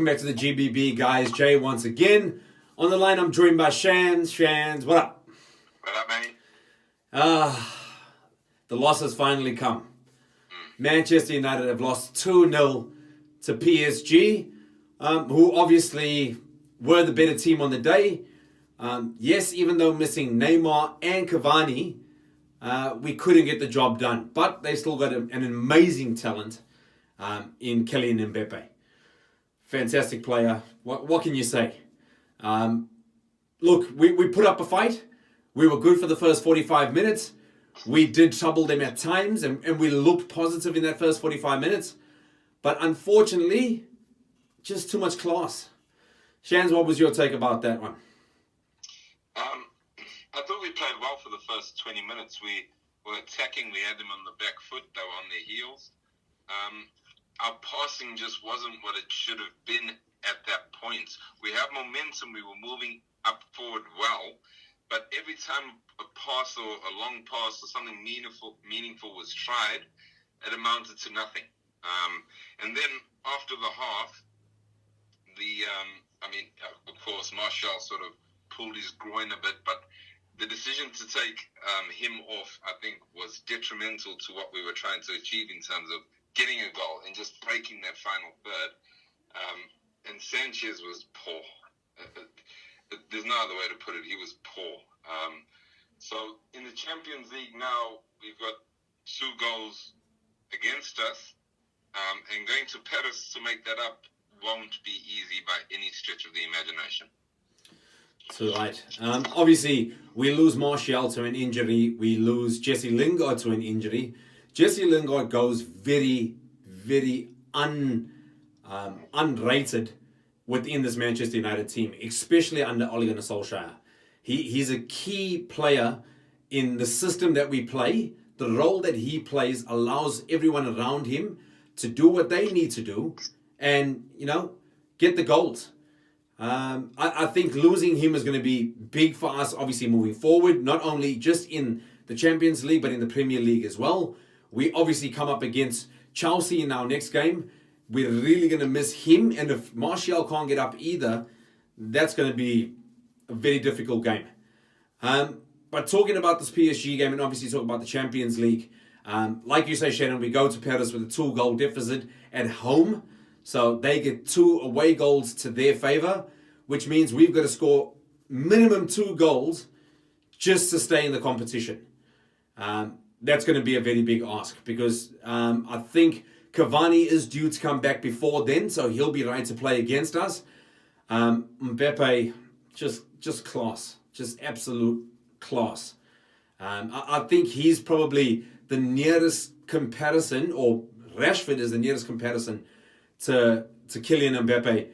back to the GBB, guys. Jay once again. On the line, I'm joined by Shans. Shans, what up? What up, mate? The loss has finally come. Manchester United have lost 2-0 to PSG, who obviously were the better team on the day. Yes, even though missing Neymar and Cavani, we couldn't get the job done. But they still got an amazing talent in Kylian Mbappe. Fantastic player. What can you say? Look, we put up a fight. We were good for the first 45 minutes. We did trouble them at times, and we looked positive in that first 45 minutes. But unfortunately, just too much class. Shans, what was your take about that one? I thought we played well for the first 20 minutes. We were attacking. We had them on the back foot. They were on their heels. Our passing just wasn't what it should have been at that point. We had momentum. We were moving up forward well. But every time a pass or a long pass or something meaningful was tried, it amounted to nothing. And then after the half, of course, Martial sort of pulled his groin a bit, but the decision to take him off, I think, was detrimental to what we were trying to achieve in terms of getting a goal and just breaking that final third. And Sanchez was poor. There's no other way to put it. He was poor. So in the Champions League now, we've got 2 goals against us, and going to Paris to make that up won't be easy by any stretch of the imagination. So right. Obviously, we lose Martial to an injury. We lose Jesse Lingard to an injury. Jesse Lingard goes very, very unrated within this Manchester United team, especially under Ole Gunnar Solskjaer. He's a key player in the system that we play. The role that he plays allows everyone around him to do what they need to do and, get the goals. I think losing him is going to be big for us, obviously, moving forward, not only just in the Champions League, but in the Premier League as well. We obviously come up against Chelsea in our next game. We're really going to miss him. And if Martial can't get up either, that's going to be a very difficult game. But talking about this PSG game and obviously talking about the Champions League, like you say, Shannon, we go to Paris with a 2-goal deficit at home. So they get 2 away goals to their favor, which means we've got to score minimum 2 goals just to stay in the competition. That's going to be a very big ask because I think Cavani is due to come back before then, so he'll be right to play against us. Mbappe, just class, just absolute class. I think he's probably the nearest comparison, or Rashford is the nearest comparison to Kylian Mbappe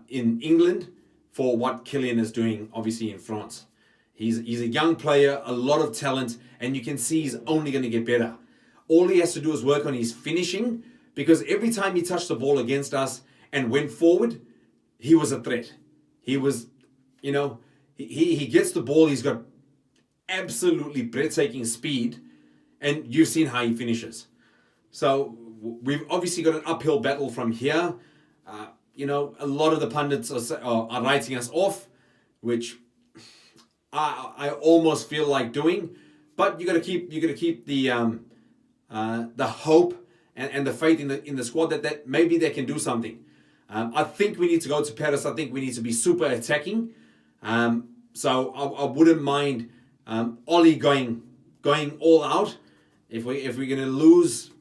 in England for what Kylian is doing, obviously, in France. He's a young player, a lot of talent, and you can see he's only going to get better. All he has to do is work on his finishing, because every time he touched the ball against us and went forward, he was a threat. He was, he gets the ball, he's got absolutely breathtaking speed, and you've seen how he finishes. So we've obviously got an uphill battle from here. A lot of the pundits are writing us off, which I almost feel like doing. But you got to keep the hope and the faith in the squad that maybe they can do something. I think we need to go to Paris. I think we need to be super attacking. So I wouldn't mind Oli going all out. If we're going to lose,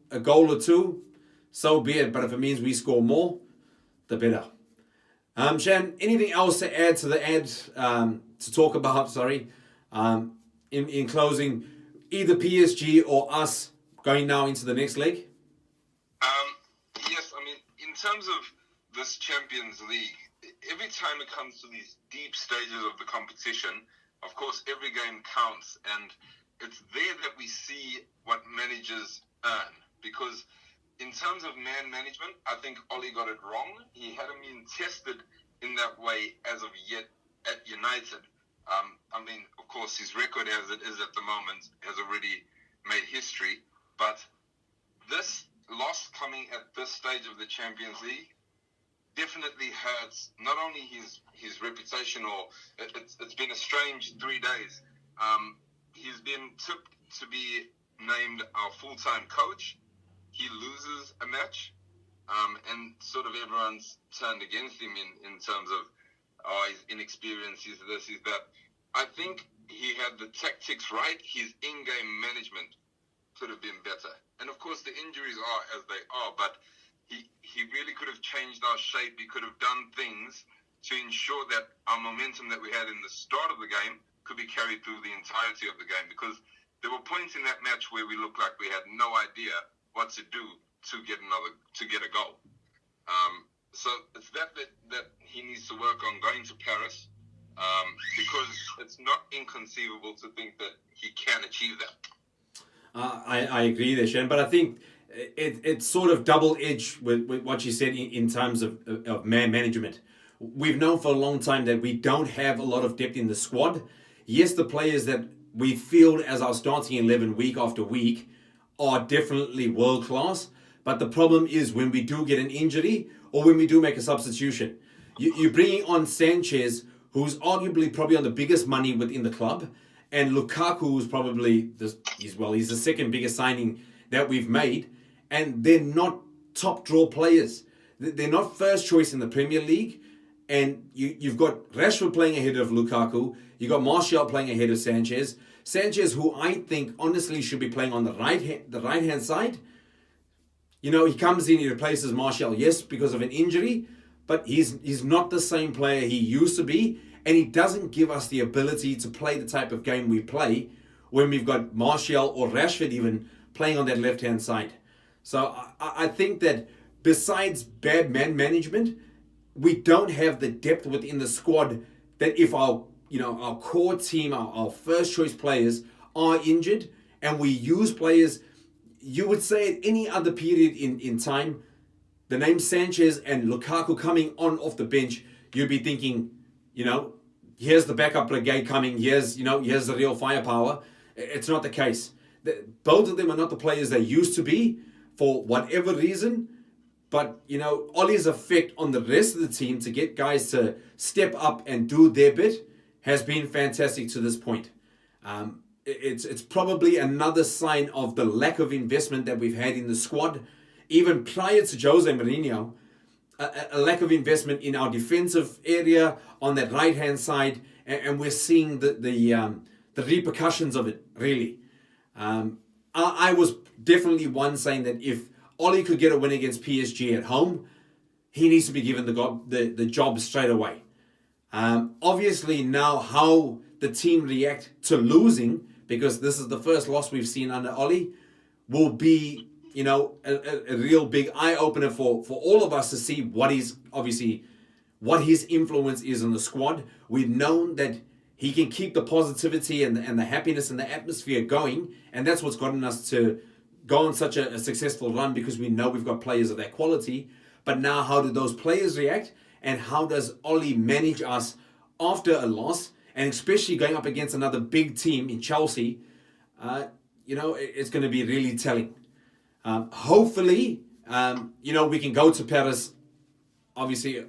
a goal or 2, so be it. But if it means we score more, the better. Shan, anything else to add to the ad to talk about? Sorry. In closing, either PSG or us going now into the next leg? Yes, in terms of this Champions League, every time it comes to these deep stages of the competition, of course, every game counts, and it's there that we see what managers earn. Because in terms of man management, I think Oli got it wrong. He hadn't been tested in that way as of yet at United. Of course, his record as it is at the moment has already made history. But this loss coming at this stage of the Champions League definitely hurts not only his reputation, or it's been a strange 3 days. He's been tipped to be named our full-time coach. He loses a match, and sort of everyone's turned against him in terms of, oh, he's inexperienced, he's this, he's that. I think he had the tactics right. His in-game management could have been better. And of course, the injuries are as they are, but he really could have changed our shape. He could have done things to ensure that our momentum that we had in the start of the game could be carried through the entirety of the game, because there were points in that match where we looked like we had no idea what to do to get a goal. So it's that he needs to work on going to Paris, because it's not inconceivable to think that he can achieve that. I agree there, Shane, but I think it's sort of double-edged with what you said in terms of man management. We've known for a long time that we don't have a lot of depth in the squad. Yes, the players that we field as our starting 11 week after week are definitely world-class, but the problem is when we do get an injury or when we do make a substitution. You're bringing on Sanchez, who's arguably probably on the biggest money within the club, and Lukaku, who's probably he's the second biggest signing that we've made, and they're not top draw players. They're not first choice in the Premier League, and you've got Rashford playing ahead of Lukaku, you've got Martial playing ahead of Sanchez, who I think honestly should be playing on the right hand side. You know, he comes in, he replaces Martial, yes, because of an injury, but he's not the same player he used to be, and he doesn't give us the ability to play the type of game we play when we've got Martial or Rashford even playing on that left-hand side. So I think that besides bad man management, we don't have the depth within the squad that if our core team, our first choice players are injured, and we use players, you would say at any other period in time, the name Sanchez and Lukaku coming on off the bench, you'd be thinking, here's the backup brigade coming, here's the real firepower. It's not the case. Both of them are not the players they used to be for whatever reason. But, Ollie's effect on the rest of the team to get guys to step up and do their bit has been fantastic to this point. It's probably another sign of the lack of investment that we've had in the squad. Even prior to Jose Mourinho, a lack of investment in our defensive area on that right-hand side, and we're seeing the repercussions of it, really. I was definitely one saying that if Ollie could get a win against PSG at home, he needs to be given the job straight away. Obviously now how the team react to losing, because this is the first loss we've seen under Ollie, will be a real big eye-opener for all of us to see what his influence is on the squad. We've known that he can keep the positivity and the happiness and the atmosphere going, and that's what's gotten us to go on such a successful run, because we know we've got players of that quality. But now how do those players react, and how does Ollie manage us after a loss, and especially going up against another big team in Chelsea? It's going to be really telling. Hopefully, we can go to Paris, obviously,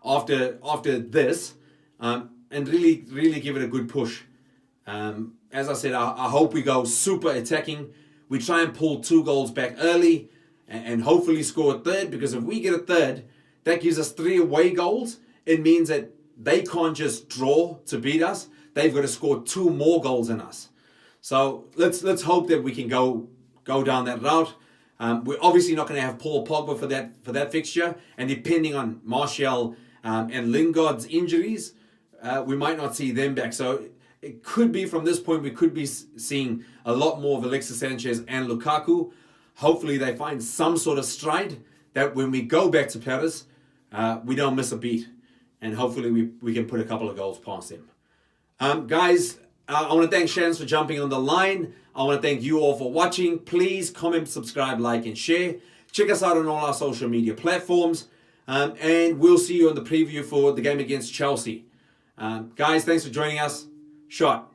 after this, and really, really give it a good push. As I said, I hope we go super attacking. We try and pull 2 goals back early and hopefully score a third, because if we get a third, that gives us 3 away goals. It means that they can't just draw to beat us. They've got to score 2 more goals than us. So let's hope that we can go down that route. We're obviously not going to have Paul Pogba for that fixture, and depending on Martial and Lingard's injuries, we might not see them back. So it could be from this point we could be seeing a lot more of Alexis Sanchez and Lukaku. Hopefully they find some sort of stride that when we go back to Paris, we don't miss a beat, and hopefully we can put a couple of goals past them. Guys, I want to thank Shans for jumping on the line. I want to thank you all for watching. Please comment, subscribe, like, and share. Check us out on all our social media platforms. And we'll see you on the preview for the game against Chelsea. Guys, thanks for joining us. Shot.